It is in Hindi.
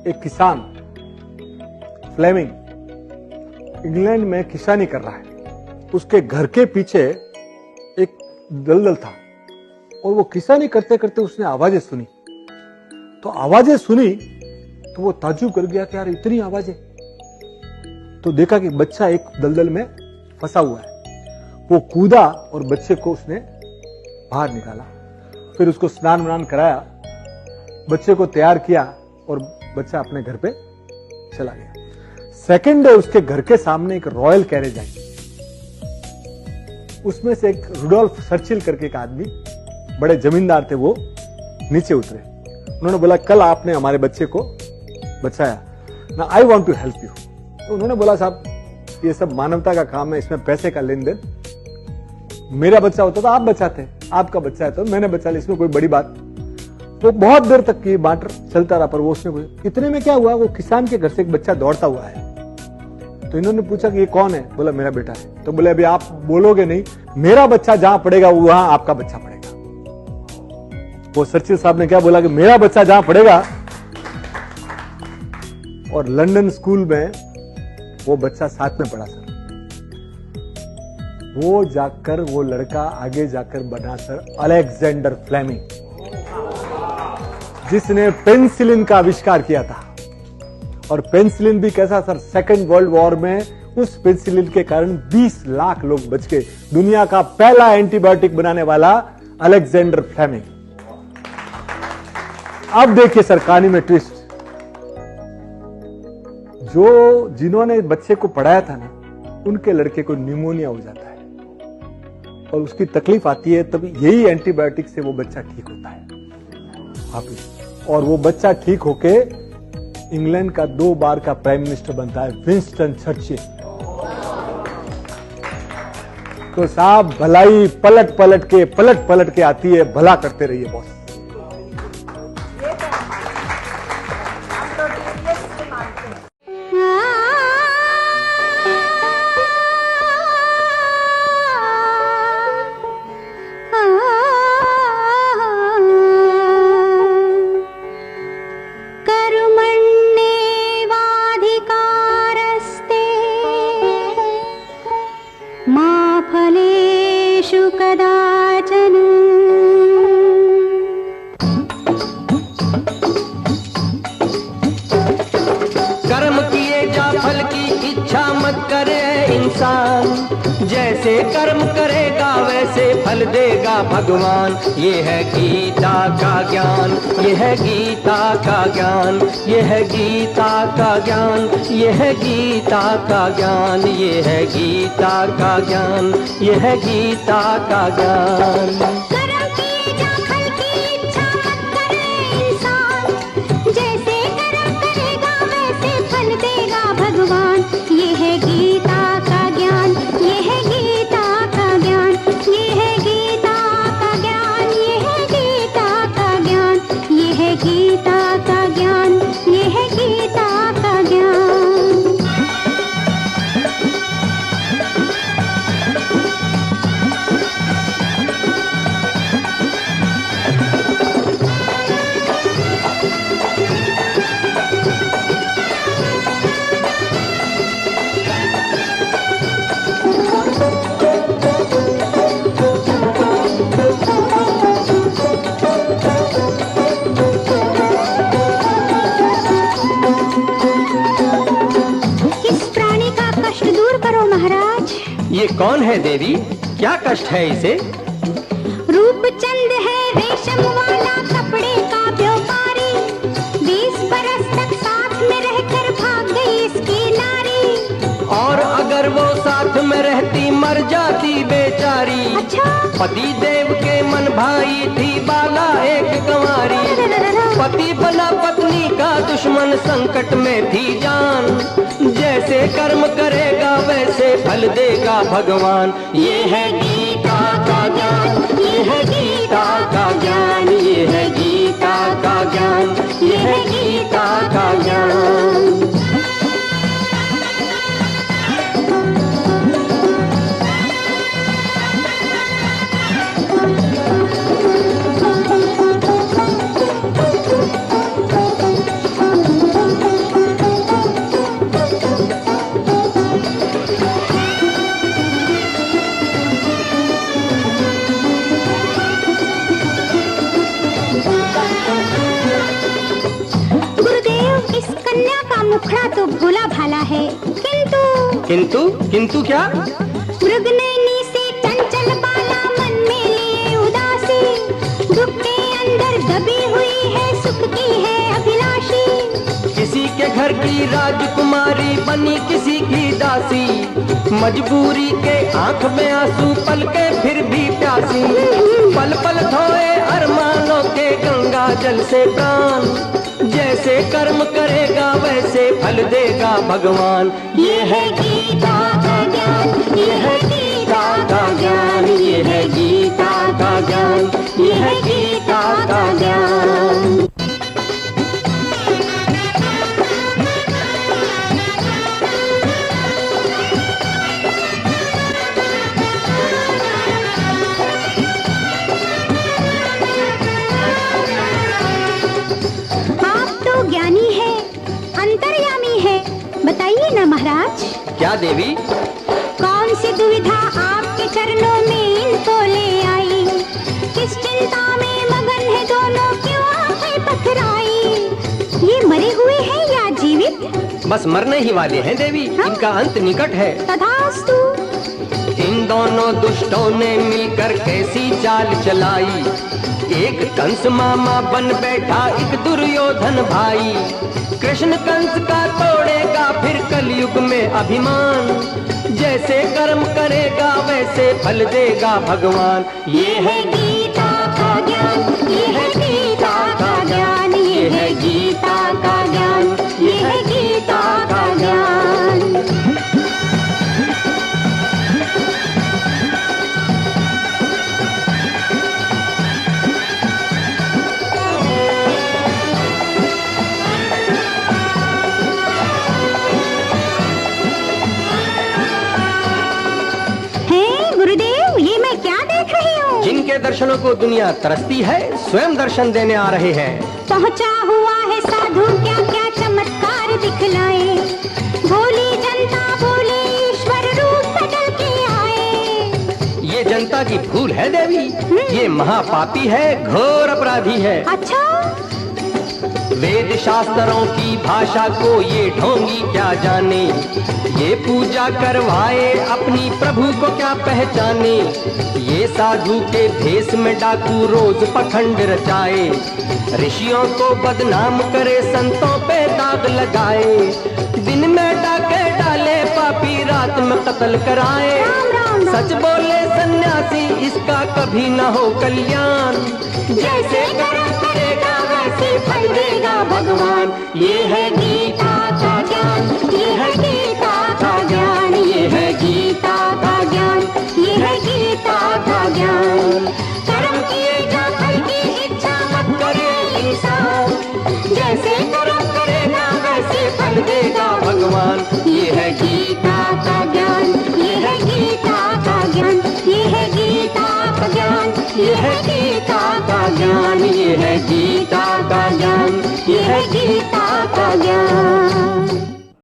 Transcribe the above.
एक किसान फ्लेमिंग इंग्लैंड में किसानी कर रहा है। उसके घर के पीछे एक दलदल था और वो किसानी करते करते उसने आवाजें सुनी। तो आवाजें सुनी तो वो ताज्जुब कर गया कि यार इतनी आवाजें। तो देखा कि बच्चा एक दलदल में फंसा हुआ है। वो कूदा और बच्चे को उसने बाहर निकाला। फिर उसको स्नान वान कराया, बच्चे को तैयार किया और बच्चा अपने घर पे चला गया। सेकंड डे उसके घर के सामने एक रॉयल कैरेज आई। उसमें से एक रुडोल्फ सर्चिल करके एक आदमी, बड़े जमींदार थे, वो नीचे उतरे। उन्होंने बोला कल आपने हमारे बच्चे को बचाया ना, I want to help you. तो उन्होंने बोला साहब ये सब मानवता का काम है, इसमें पैसे का लेन देन। मेरा बच्चा होता तो आप बचाते, आपका बच्चा है तो मैंने बचा लिया, इसमें कोई बड़ी बात। वो बहुत देर तक की मैटर चलता रहा, पर वो उसमें कोई। इतने में क्या हुआ, वो किसान के घर से एक बच्चा दौड़ता हुआ है। तो इन्होंने पूछा कि ये कौन है? बोला मेरा बेटा है। तो बोले अभी आप बोलोगे नहीं, मेरा बच्चा जहां पड़ेगा वहां आपका बच्चा पड़ेगा। वो सर्चिल साहब ने क्या बोला कि मेरा बच्चा जहां पड़ेगा, और लंदन स्कूल में वो बच्चा साथ में पढ़ा सर। वो जाकर वो लड़का आगे जाकर बना सर अलेक्जेंडर फ्लेमिंग, जिसने पेनिसिलिन का आविष्कार किया था। और पेनिसिलिन भी कैसा सर, सेकेंड वर्ल्ड वॉर में उस पेनिसिलिन के कारण 20 लाख लोग बच गए। दुनिया का पहला एंटीबायोटिक बनाने वाला अलेक्जेंडर फ्लेमिंग। अब देखिए सर कहानी में ट्विस्ट। जो जिन्होंने बच्चे को पढ़ाया था ना, उनके लड़के को निमोनिया हो जाता है और उसकी तकलीफ आती है, तब यही एंटीबायोटिक से वो बच्चा ठीक होता है वापिस। और वो बच्चा ठीक होके इंग्लैंड का 2 बार का प्राइम मिनिस्टर बनता है, विंस्टन चर्चिल। तो साहब भलाई पलट पलट के आती है, भला करते रहिए बॉस। जैसे कर्म करेगा वैसे फल देगा भगवान। ये है गीता का ज्ञान, ये है गीता का ज्ञान, ये है गीता का ज्ञान, ये है गीता का ज्ञान, ये है गीता का ज्ञान, ये है गीता का ज्ञान। ये कौन है देवी, क्या कष्ट है इसे? रूपचंद है रेशम वाला कपड़े का व्यापारी, 20 बरस तक साथ में रहकर भाग गई इसकी नारी। और अगर वो साथ में रहती मर जाती बेचारी। अच्छा? पति देव के मन भाई थी बाला एक कंवारी। पति बना पत्नी का दुश्मन, संकट में थी जान। जैसे कर्म करेगा वैसे फल देगा भगवान। ये है गीता का ज्ञान, ये है गीता का ज्ञान, ये है गीता का ज्ञान, ये है गीता का ज्ञान। मुखड़ा तो भोला भाला है, किंतु किंतु क्या? मृगनयनी से चंचल बाला मन में लिए उदासी, दुख के अंदर दबी हुई है, सुख की है अभिलाषी। किसी के घर की राजकुमारी बनी किसी की दासी, मजबूरी के आंख में आंसू पल के फिर भी प्यासी, पल पल धोए अरमानों के गंगा जल से प्राण, जैसे कर्म करेगा वैसे फल देगा भगवान। ये है गीता का ज्ञान, ये है गीता का ज्ञान, ये है गीता का ज्ञान, ये है गीता का ज्ञान। ज्ञानी है, अंतर्यामी है, बताइए ना महाराज। क्या देवी? कौन सी दुविधा आपके चरणों में इनको ले आई, किस चिंता में मगन है दोनों, क्यों आंखें पथराई। ये मरे हुए हैं या जीवित? बस मरने ही वाले हैं देवी, इनका अंत निकट है। तथास्तु। इन दोनों दुष्टों ने मिलकर कैसी चाल चलाई, एक कंस मामा बन बैठा एक दुर्योधन भाई, कृष्ण कंस का तोड़ेगा फिर कलयुग में अभिमान, जैसे कर्म करेगा वैसे फल देगा भगवान। ये है गीता का ज्ञान, ये है गीता का ज्ञान, ये है गीता का ज्ञान, ये है गीता का ज्ञान। जिनके दर्शनों को दुनिया तरसती है, स्वयं दर्शन देने आ रहे हैं। पहुंचा हुआ है साधु क्या क्या चमत्कार दिखलाए, भोली जनता बोले ईश्वर रूप बदल के आए। ये जनता की भूल है देवी, ये महापापी है, घोर अपराधी है। अच्छा? वेद शास्त्रों की भाषा को ये ढोंगी क्या जाने, ये पूजा करवाए अपनी प्रभु को क्या पहचाने, ये साधु के भेष में डाकू रोज पखंड रचाए, ऋषियों को बदनाम करे संतों पे दाग लगाए, दिन में डाके डाले पापी रात में कत्ल कराए। सच बोले सन्यासी इसका कभी न हो कल्याण, जैसे कर्म करेगा वैसे फल देगा भगवान। ये है गीता का ज्ञान, ये है गीता का ज्ञान, ये है गीता का ज्ञान, ये है गीता का ज्ञान। कर्म किएगा फल की इच्छा मत करे इंसान, जैसे कर्म करेगा वैसे फल देगा भगवान। ये है गीता का ज्ञान, ये है गीता का ज्ञान, ये है गीता का ज्ञान, ये है गीता का ज्ञान, ये है गीता का ज्ञान, ये है गीता का ज्ञान।